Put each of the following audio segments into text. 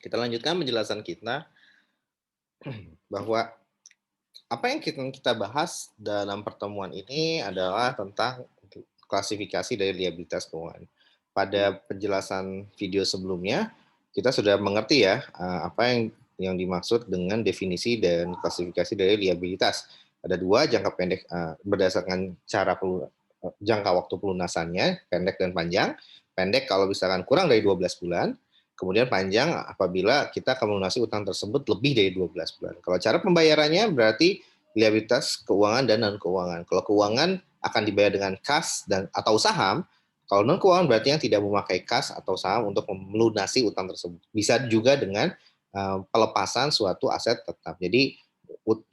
Kita lanjutkan penjelasan kita bahwa apa yang kita bahas dalam pertemuan ini adalah tentang klasifikasi dari liabilitas keuangan. Pada penjelasan video sebelumnya, kita sudah mengerti ya apa yang dimaksud dengan definisi dan klasifikasi dari liabilitas. Ada dua, jangka pendek berdasarkan cara jangka waktu pelunasannya, pendek dan panjang. Pendek kalau misalkan kurang dari 12 bulan, kemudian panjang apabila kita akan melunasi utang tersebut lebih dari 12 bulan. Kalau cara pembayarannya berarti liabilitas keuangan dan non keuangan. Kalau keuangan akan dibayar dengan kas dan atau saham. Kalau non keuangan berarti yang tidak memakai kas atau saham untuk melunasi utang tersebut. Bisa juga dengan pelepasan suatu aset tetap. Jadi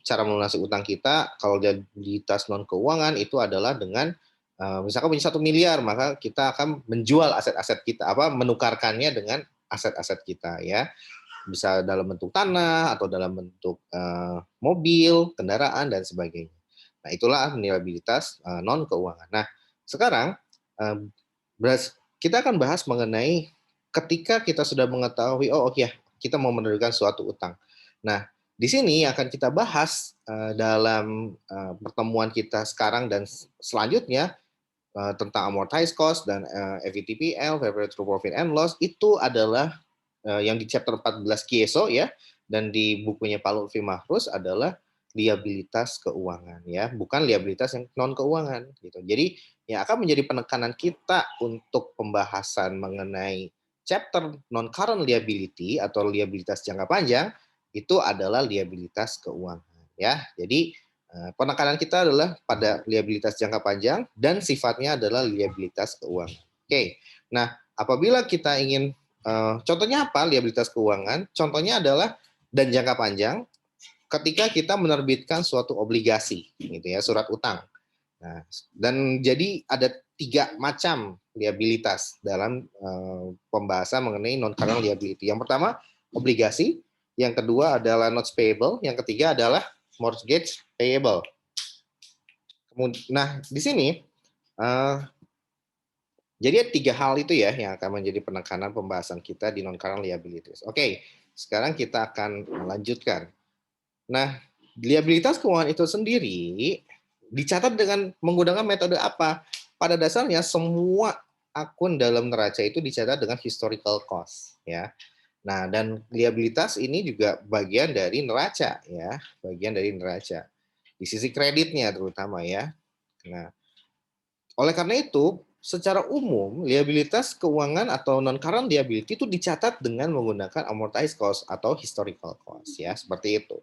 cara melunasi utang kita kalau liabilitas non keuangan itu adalah dengan misalkan punya 1 miliar, maka kita akan menjual aset-aset kita, menukarkannya dengan aset-aset kita ya, bisa dalam bentuk tanah atau dalam bentuk mobil, kendaraan dan sebagainya. Nah, itulah nilaibilitas non keuangan. Nah, sekarang kita akan bahas mengenai ketika kita sudah mengetahui oke ya, kita mau menerbitkan suatu utang. Nah, di sini akan kita bahas dalam pertemuan kita sekarang dan selanjutnya tentang amortized cost dan FVTPL, Fair True Profit and Loss, itu adalah yang di chapter 14 Kieso ya, dan di bukunya Pak Lutfi Mahrus adalah liabilitas keuangan ya, bukan liabilitas yang non keuangan gitu. Jadi yang akan menjadi penekanan kita untuk pembahasan mengenai chapter non current liability atau liabilitas jangka panjang itu adalah liabilitas keuangan ya. Jadi penekanan kita adalah pada liabilitas jangka panjang dan sifatnya adalah liabilitas keuangan. Oke. Nah, apabila kita ingin contohnya apa liabilitas keuangan? Contohnya adalah dan jangka panjang ketika kita menerbitkan suatu obligasi, gitu ya, surat utang. Nah, dan jadi ada 3 macam liabilitas dalam pembahasan mengenai non current liability. Yang pertama obligasi, yang kedua adalah notes payable, yang ketiga adalah mortgage payable. Nah, di sini jadi 3 hal itu ya yang akan menjadi penekanan pembahasan kita di non current liabilities. Oke, sekarang kita akan melanjutkan. Nah, liabilitas keuangan itu sendiri dicatat dengan menggunakan metode apa? Pada dasarnya semua akun dalam neraca itu dicatat dengan historical cost ya. Nah, dan liabilitas ini juga bagian dari neraca ya, bagian dari neraca. Di sisi kreditnya terutama ya. Nah, oleh karena itu, secara umum liabilitas keuangan atau non current liability itu dicatat dengan menggunakan amortized cost atau historical cost ya, seperti itu.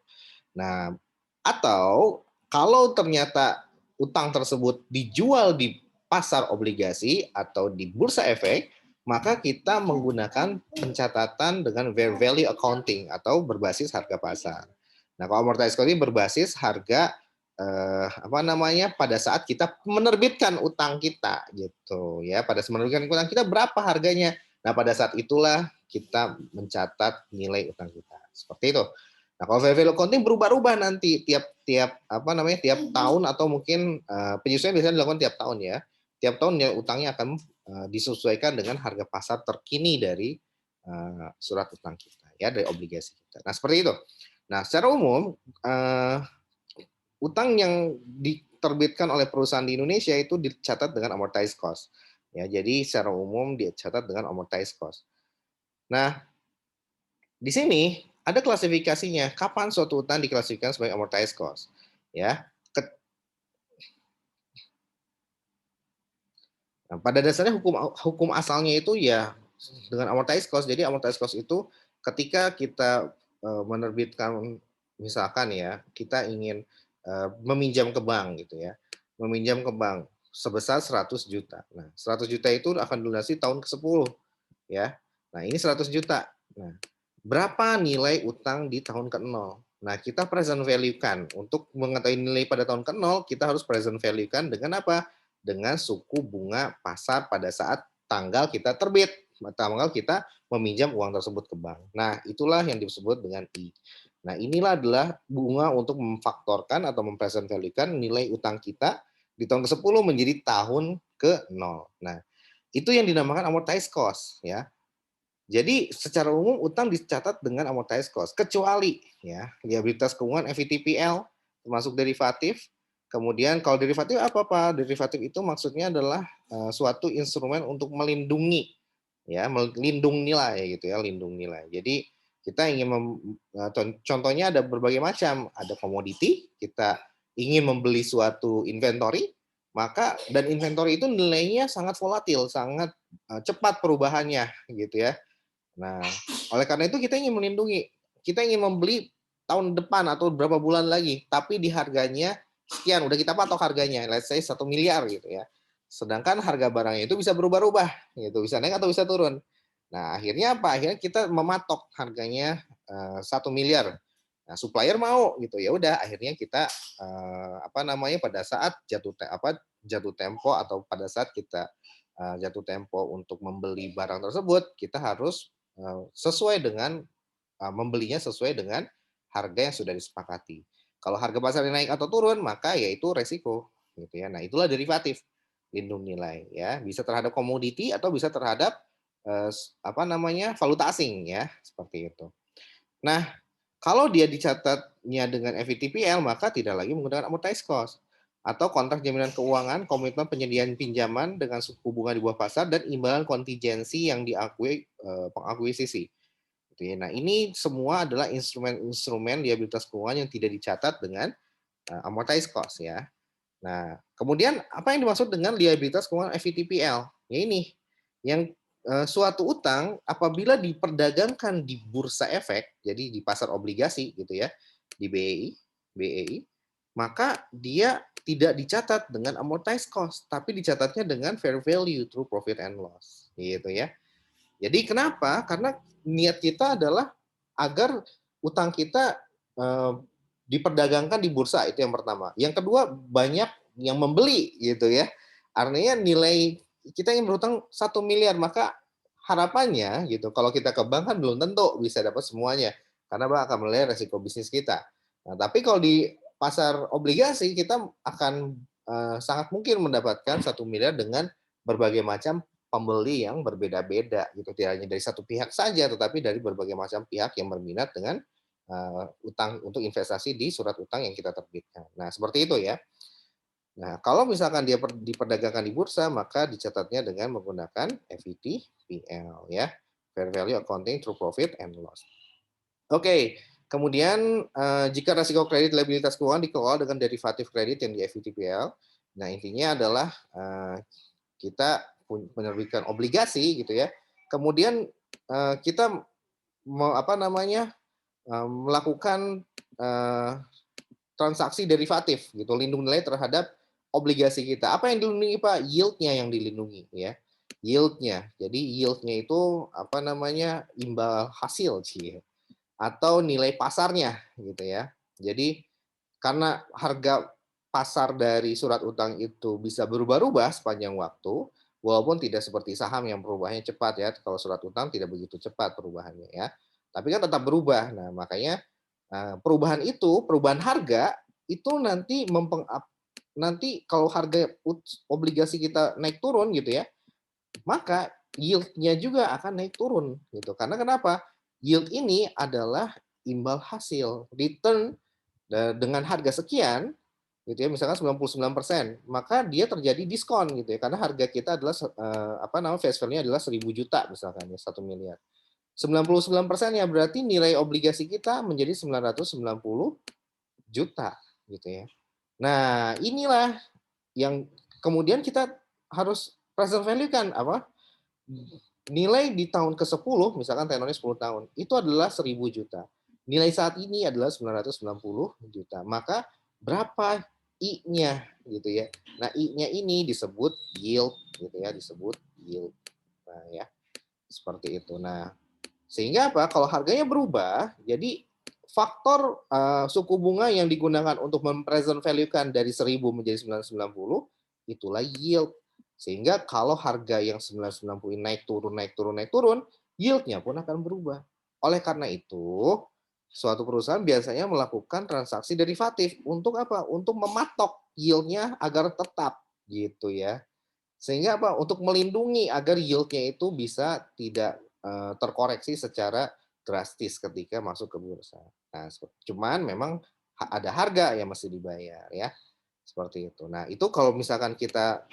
Nah, atau kalau ternyata utang tersebut dijual di pasar obligasi atau di bursa efek, maka kita menggunakan pencatatan dengan fair value accounting atau berbasis harga pasar. Nah, kalau amortized cost ini berbasis harga pada saat kita menerbitkan utang kita gitu ya. Pada saat menerbitkan utang kita berapa harganya. Nah, pada saat itulah kita mencatat nilai utang kita. Seperti itu. Nah, kalau fair value accounting berubah-ubah nanti tiap tahun atau mungkin penyesuaian biasanya dilakukan tiap tahun ya. Tiap tahun nilai utangnya akan disesuaikan dengan harga pasar terkini dari surat utang kita ya, dari obligasi kita. Nah, seperti itu. Nah, secara umum utang yang diterbitkan oleh perusahaan di Indonesia itu dicatat dengan amortized cost. Ya, jadi secara umum dicatat dengan amortized cost. Nah, di sini ada klasifikasinya. Kapan suatu utang diklasifikasikan sebagai amortized cost? Ya. Nah, pada dasarnya hukum asalnya itu ya dengan amortized cost. Jadi amortized cost itu ketika kita menerbitkan misalkan ya, kita ingin meminjam ke bank gitu ya. Meminjam ke bank sebesar 100 juta. Nah, 100 juta itu akan dilunasi tahun ke-10 ya. Nah, ini 100 juta. Nah, berapa nilai utang di tahun ke-0? Nah, kita present value-kan. Untuk mengetahui nilai pada tahun ke-0, kita harus present value-kan dengan apa? Dengan suku bunga pasar pada saat tanggal kita terbit, tanggal kita meminjam uang tersebut ke bank. Nah, itulah yang disebut dengan I. Nah, inilah adalah bunga untuk memfaktorkan atau mempresent value-kan nilai utang kita di tahun ke-10 menjadi tahun ke-0. Nah, itu yang dinamakan amortized cost ya. Jadi secara umum utang dicatat dengan amortized cost, kecuali ya liabilitas keuangan FVTPL termasuk derivatif. Kemudian kalau derivatif apa Pak? Derivatif itu maksudnya adalah suatu instrumen untuk melindungi ya, melindung nilai gitu ya, lindung nilai. Jadi kita ingin contohnya ada berbagai macam, ada komoditi, kita ingin membeli suatu inventory, maka dan inventory itu nilainya sangat volatil, sangat cepat perubahannya gitu ya. Nah, oleh karena itu kita ingin melindungi, kita ingin membeli tahun depan atau berapa bulan lagi, tapi di harganya sekian, udah kita patok harganya, let's say 1 miliar gitu ya. Sedangkan harga barangnya itu bisa berubah-ubah, gitu, bisa naik atau bisa turun. Nah, akhirnya apa? Akhirnya kita mematok harganya 1 miliar. Nah, supplier mau gitu ya udah, akhirnya kita apa namanya pada saat jatuh tempo atau pada saat kita jatuh tempo untuk membeli barang tersebut, kita harus sesuai dengan membelinya sesuai dengan harga yang sudah disepakati. Kalau harga pasarnya naik atau turun, maka yaitu resiko, gitu ya. Nah, itulah derivatif lindung nilai, ya. Bisa terhadap komoditi atau bisa terhadap apa namanya valuta asing, ya, seperti itu. Nah, kalau dia dicatatnya dengan FVTPL, maka tidak lagi menggunakan amortized cost atau kontrak jaminan keuangan, komitmen penyediaan pinjaman dengan suku bunga di bawah pasar dan imbalan kontingensi yang diakui pengakuisisi. Gitu ya. Nah, ini semua adalah instrumen-instrumen liabilitas keuangan yang tidak dicatat dengan amortized cost ya. Nah, kemudian apa yang dimaksud dengan liabilitas keuangan FVTPL? Ya ini, yang suatu utang apabila diperdagangkan di bursa efek, jadi di pasar obligasi gitu ya, di BEI, maka dia tidak dicatat dengan amortized cost, tapi dicatatnya dengan fair value through profit and loss, gitu ya. Jadi kenapa? Karena niat kita adalah agar utang kita eh, diperdagangkan di bursa, itu yang pertama. Yang kedua, banyak yang membeli gitu ya. Artinya nilai kita ingin berutang 1 miliar, maka harapannya gitu kalau kita ke bank kan belum tentu bisa dapat semuanya karena Bang akan melihat resiko bisnis kita. Nah, tapi kalau di pasar obligasi kita akan sangat mungkin mendapatkan 1 miliar dengan berbagai macam pembeli yang berbeda-beda gitu, tidak hanya dari satu pihak saja tetapi dari berbagai macam pihak yang berminat dengan utang untuk investasi di surat utang yang kita terbitkan. Nah, seperti itu ya. Nah, kalau misalkan dia diperdagangkan di bursa, maka dicatatnya dengan menggunakan FVTPL ya, Fair Value Accounting Through Profit and Loss. Oke, kemudian jika risiko kredit liabilitas keuangan dikelola dengan derivatif kredit yang di FVTPL, nah intinya adalah kita menerbitkan obligasi gitu ya. Kemudian kita melakukan transaksi derivatif gitu, lindung nilai terhadap obligasi kita. Apa yang dilindungi Pak? Yield-nya yang dilindungi ya. Yield-nya. Jadi yield-nya itu apa namanya? Imbal hasil sih atau nilai pasarnya gitu ya. Jadi karena harga pasar dari surat utang itu bisa berubah-ubah sepanjang waktu, walaupun tidak seperti saham yang perubahannya cepat ya. Kalau surat utang tidak begitu cepat perubahannya ya. Tapi kan tetap berubah. Nah, makanya perubahan harga itu nanti kalau harga obligasi kita naik turun gitu ya, maka yield-nya juga akan naik turun gitu. Karena kenapa? Yield ini adalah imbal hasil, return dengan harga sekian gitu ya, misalkan 99%, maka dia terjadi diskon gitu ya, karena harga kita adalah face value-nya adalah 1.000 juta misalkan ya, 1 miliar. 99% ya berarti nilai obligasi kita menjadi 990 juta gitu ya. Nah, inilah yang kemudian kita harus present value kan apa? Nilai di tahun ke-10 misalkan tenornya 10 tahun, itu adalah 1.000 juta. Nilai saat ini adalah 990 juta. Maka berapa I-nya gitu ya. Nah, I-nya ini disebut yield gitu ya, disebut yield. Nah, ya. Seperti itu. Nah, sehingga apa? Kalau harganya berubah, jadi faktor suku bunga yang digunakan untuk mempresent value-kan dari 1.000 menjadi 990 itulah yield. Sehingga kalau harga yang 990 naik turun, yield-nya pun akan berubah. Oleh karena itu, suatu perusahaan biasanya melakukan transaksi derivatif untuk apa? Untuk mematok yield-nya agar tetap gitu ya. Sehingga apa? Untuk melindungi agar yield-nya itu bisa tidak terkoreksi secara drastis ketika masuk ke bursa. Nah, cuman memang ada harga yang mesti dibayar ya, seperti itu. Nah, itu kalau misalkan kita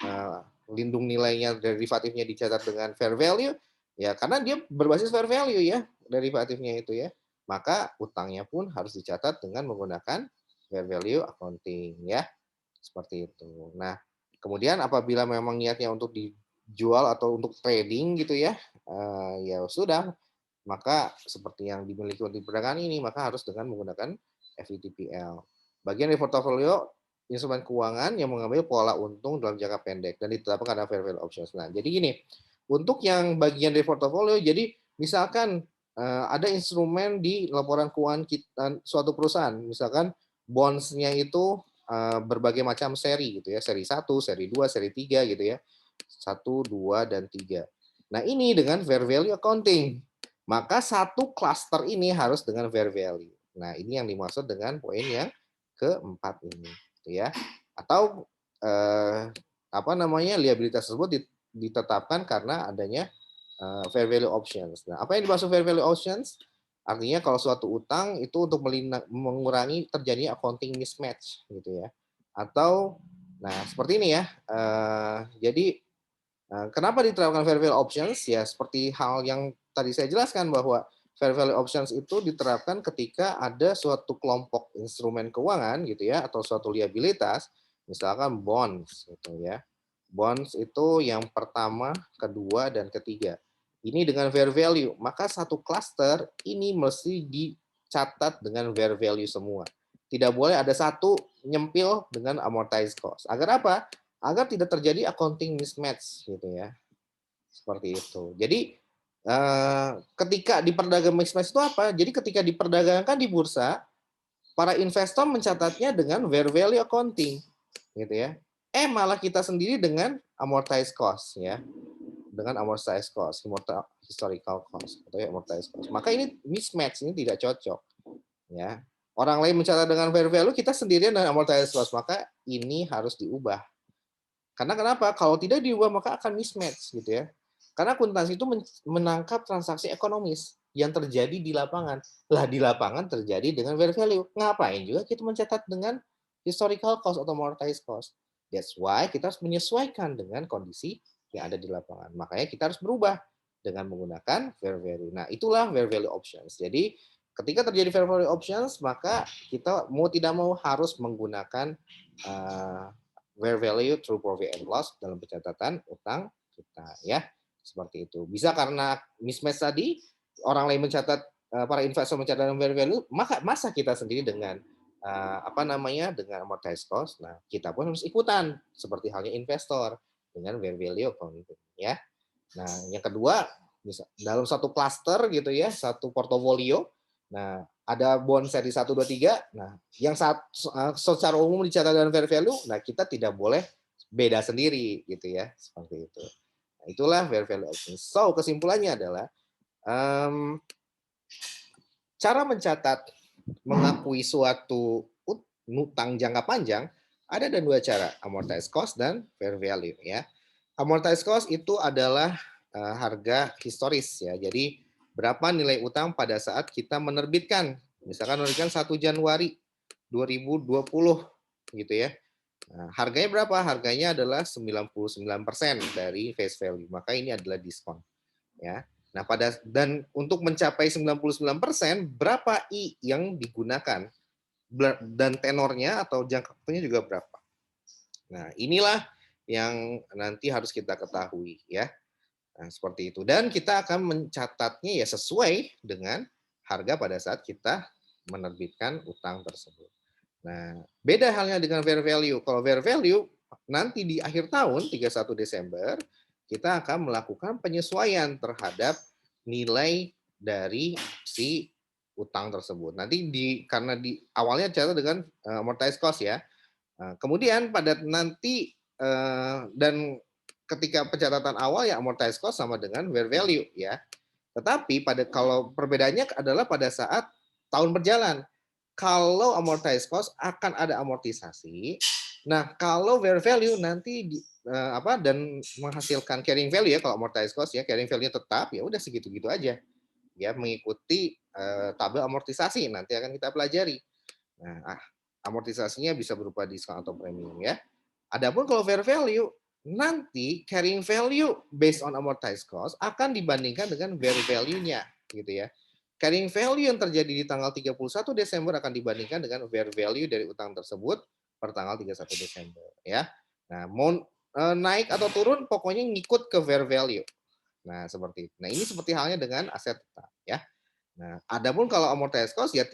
lindung nilainya derivatifnya dicatat dengan fair value, ya karena dia berbasis fair value ya derivatifnya itu ya, maka utangnya pun harus dicatat dengan menggunakan fair value accounting ya, seperti itu. Nah, kemudian apabila memang niatnya untuk dijual atau untuk trading gitu ya, ya sudah, maka seperti yang dimiliki untuk perdagangan ini, maka harus dengan menggunakan FVTPL. Bagian dari portofolio instrumen keuangan yang mengambil pola untung dalam jangka pendek dan ditetapkan karena fair value options. Nah, jadi gini, untuk yang bagian dari portofolio, jadi misalkan ada instrumen di laporan keuangan kita, suatu perusahaan, misalkan bonds-nya itu berbagai macam seri gitu ya, seri 1, seri 2, seri 3 gitu ya. 1, 2, dan 3. Nah, ini dengan fair value accounting. Maka satu klaster ini harus dengan fair value. Nah, ini yang dimaksud dengan poin yang keempat ini, gitu ya. Atau apa namanya, liabilitas tersebut ditetapkan karena adanya fair value options. Nah, apa yang dimaksud fair value options? Artinya kalau suatu utang itu untuk mengurangi terjadinya accounting mismatch gitu ya. Atau nah seperti ini ya. Jadi kenapa diterapkan fair value options? Ya seperti hal yang tadi saya jelaskan bahwa fair value options itu diterapkan ketika ada suatu kelompok instrumen keuangan gitu ya atau suatu liabilitas, misalkan bonds gitu ya. Bonds itu yang pertama, kedua, dan ketiga. Ini dengan fair value, maka satu cluster ini mesti dicatat dengan fair value semua. Tidak boleh ada satu nyempil dengan amortized cost. Agar apa? Agar tidak terjadi accounting mismatch gitu ya. Seperti itu. Jadi ketika diperdagangkan mismatch itu apa? Jadi ketika diperdagangkan di bursa, para investor mencatatnya dengan fair value accounting gitu ya. Malah kita sendiri dengan amortized cost ya. Dengan amortized cost, historical cost atau ya amortized cost. Maka ini mismatch, ini tidak cocok ya. Orang lain mencatat dengan fair value, kita sendirian dengan amortized cost, maka ini harus diubah. Karena kenapa? Kalau tidak diubah maka akan mismatch gitu ya. Karena akuntansi itu menangkap transaksi ekonomis yang terjadi di lapangan. Lah di lapangan terjadi dengan fair value. Ngapain juga kita mencatat dengan historical cost atau amortized cost? That's why kita harus menyesuaikan dengan kondisi yang ada di lapangan. Makanya kita harus berubah dengan menggunakan fair value. Nah, itulah fair value options. Jadi, ketika terjadi fair value options, maka kita mau tidak mau harus menggunakan fair value through profit and loss dalam pencatatan utang kita ya. Seperti itu. Bisa karena mismatch tadi, orang lain mencatat, para investor mencatat fair value, maka masa kita sendiri dengan apa namanya, dengan amortized cost. Nah, kita pun harus ikutan seperti halnya investor dengan fair value accounting ya. Nah, yang kedua, dalam satu cluster gitu ya, satu portofolio. Nah, ada bond seri 1, 2, 3. Nah, yang secara umum dicatat dengan fair value, nah kita tidak boleh beda sendiri gitu ya, seperti itu. Nah, itulah fair value option. So, kesimpulannya adalah cara mencatat mengakui suatu utang jangka panjang ada dua cara, amortized cost dan fair value ya. Amortized cost itu adalah harga historis ya. Jadi berapa nilai utang pada saat kita menerbitkan. Misalkan menerbitkan 1 Januari 2020 gitu ya. Nah, harganya berapa? Harganya adalah 99% dari face value. Maka ini adalah diskon ya. Nah, dan untuk mencapai 99%, berapa I yang digunakan dan tenornya atau jangka waktunya juga berapa. Nah, inilah yang nanti harus kita ketahui ya. Nah, seperti itu. Dan kita akan mencatatnya ya sesuai dengan harga pada saat kita menerbitkan utang tersebut. Nah, beda halnya dengan fair value. Kalau fair value nanti di akhir tahun 31 Desember kita akan melakukan penyesuaian terhadap nilai dari si utang tersebut. Nanti karena di awalnya catat dengan amortized cost ya. Kemudian pada nanti dan ketika pencatatan awal ya amortized cost sama dengan fair value ya. Tetapi kalau perbedaannya adalah pada saat tahun berjalan. Kalau amortized cost akan ada amortisasi. Nah, kalau fair value nanti dan menghasilkan carrying value ya kalau amortized cost ya, carrying value tetap, ya udah segitu-gitu aja. Ya mengikuti tabel amortisasi nanti akan kita pelajari. Nah, amortisasinya bisa berupa diskon atau premium ya. Adapun kalau fair value, nanti carrying value based on amortized cost akan dibandingkan dengan fair value-nya gitu ya. Carrying value yang terjadi di tanggal 31 Desember akan dibandingkan dengan fair value dari utang tersebut per tanggal 31 Desember ya. Nah, mau naik atau turun pokoknya ngikut ke fair value. Nah, seperti itu. Nah, ini seperti halnya dengan aset tetap ya. Nah, adapun kalau amortized cost ya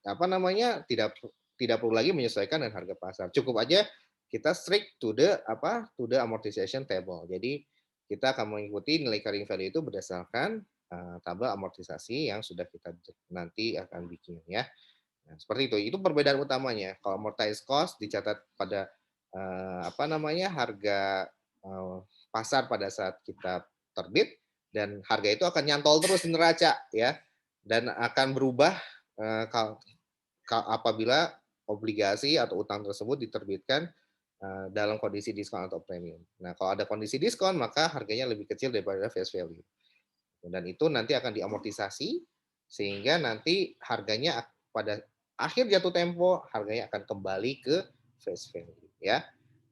apa namanya tidak perlu lagi menyesuaikan dengan harga pasar. Cukup aja kita strict to the amortization table. Jadi kita akan mengikuti nilai carrying value itu berdasarkan tabel amortisasi yang sudah kita nanti akan bikin ya. Nah, seperti itu. Itu perbedaan utamanya. Kalau amortized cost dicatat pada apa namanya harga pasar pada saat kita terbit, dan harga itu akan nyantol terus di neraca ya, dan akan berubah apabila obligasi atau utang tersebut diterbitkan dalam kondisi diskon atau premium. Nah, kalau ada kondisi diskon maka harganya lebih kecil daripada face value. Dan itu nanti akan diamortisasi sehingga nanti harganya pada akhir jatuh tempo harganya akan kembali ke face value ya.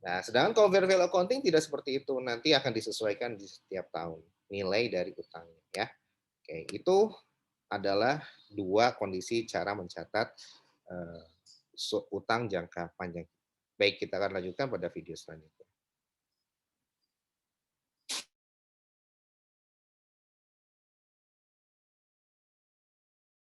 Nah, sedangkan kalau fair value accounting tidak seperti itu, nanti akan disesuaikan di setiap tahun nilai dari utangnya ya. Oke, itu adalah dua kondisi cara mencatat utang jangka panjang. Baik, kita akan lanjutkan pada video selanjutnya.